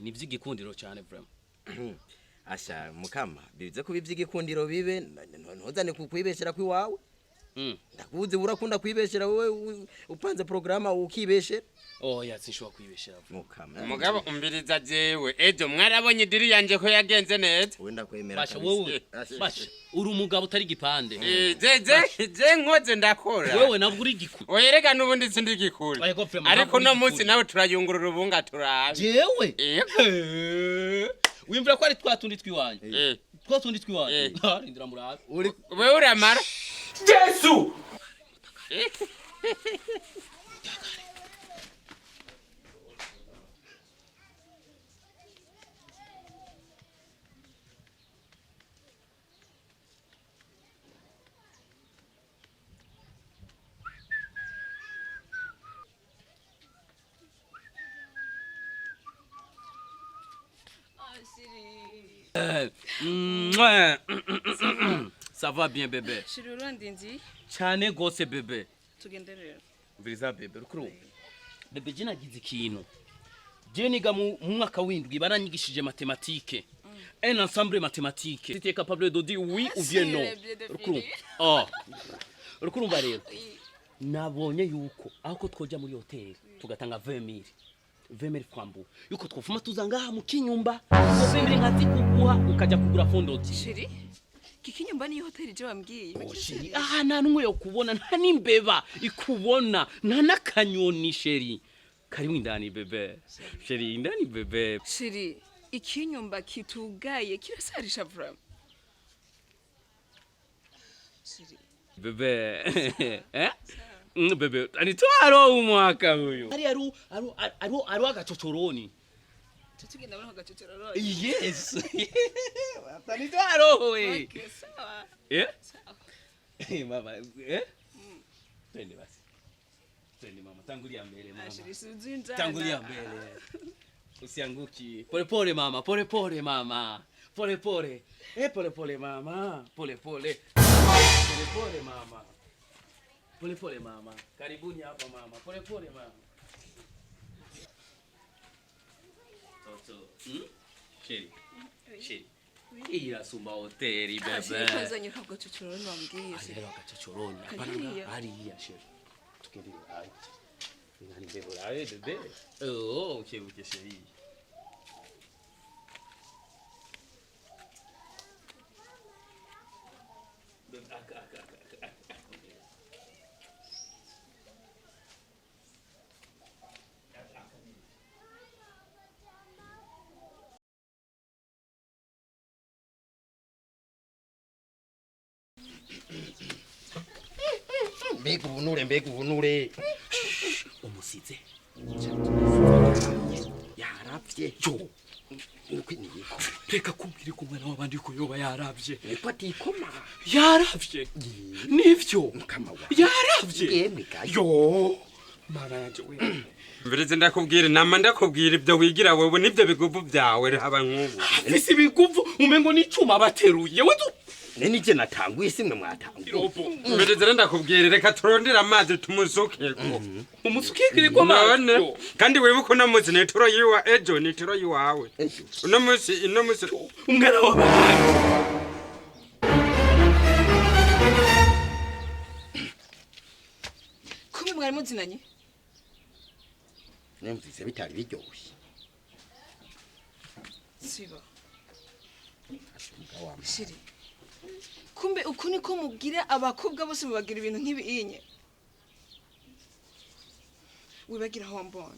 ni vy'igikundiro cyane vraiment. Asha mukama bivuze ko bivy'igikundiro bibe ntuzane kukwibeshera kwiwawe. Ndakuze urakunda kwibeshera wewe upanze programa ukibeshera. Oya sinshobora kwibeshera mukama. Mugabo umbiriza jewe ejo mwarabonye diri yanje ko yagenze neza. Wenda kwemera basha wowe basha uri umugabo utari gipande. Je nkoze ndakora. Wewe nabwo uri gikuru. Oyerega nubundi sindi gikuru. Ariko no munsi nawe turayungurura ubunga turabe. Jewe wimvira ko ari twatundi twiwanje. Twatundi twiwanje. Ndira murabe. Wewe uramara. Yesu! Ça va bien bébé. Shirurondinzi. Cyane gose bébé. Tugenderera. Viriza bébé rukuru. Bébé je nagize ikintu. Je niga mu mwaka w'indwi baranyigishije mathématique. Un ensemble mathématique. Tu es capable de dire oui ou bien non. Rukuru. Oh. Rukuru barero. Nabonye yuko aho ko twoja muri hotel tugatanga 20,000. 20,000 francs. Yuko twofuma tuzanga mu kinyumba. Ubemere nkati kuguha ukaja kugura fondoti. Shiri. Kikinyumba ni hotel je wambwiye. Shiri. Ah nta numwe yo kubona nta nimbeba ikubona nta nakanyoni sheri. Karimu indani bebe. Sheri indani bebe. Shiri. Ikinyumba kitugaye kirasarisha vraiment. Shiri. Bebe. Bebe, anitwaro umwaka huyu. Ari agachochoroni. Tutugenda muri agachochoroni. Yes. Anitwaro we. Okay, sawa. Sawa. Mama, Twende basi. Twende mama, tangulia mbele mama. Ashirisunzunza. Tangulia mbele. Usianguki. Pole pole mama, pole pole mama. Pole pole. Pole pole mama. Pole pole. Pole pole mama. Pole pole mama. Karibuni hapa mama. Pole pole mama. Toto. Sheri. Sheri. Ila sumba hoteli bebe. Ashiri kwanza nyoka gachochoroni wambwiye. Ashiri gachochoroni. Hapana hariya sheri. Tukendele hayi. Nani bebe la bebe. Oh, okay sheri. Mbega ubunure. Umusize. Yaravye. Yo. Nukwiniko. Reka kumbwira ko umwana wabandi ko yoba yaravye. Ipati koma. Yaravye. Nivyo. Mukama wa. Yaravye. Yemwe gayo. Yo. Mana yanje we. Mbirize ndakubwira nama ndakubwira ibyo wigira wewe nibyo biguvu byawe haba nk'ubu. Ese biguvu umengo n'icuma bateruye. We Neni je natanguye simwe mwatanguye. Mbirize ndakubwira reka turondera amazi tumusukeko. Umusukekere kwa none kandi wibuko no muzi neturo yiwa ejo neturo yiwawe. Uno muzi umwana w'abantu. Kumwe mwari muzinanye? Nemvise bitari biryoshye. Siba. Shiri. Kumbe uko niko mubwira abakobwa bose mubagira ibintu nk'ibinye. Wibagira aho wambona.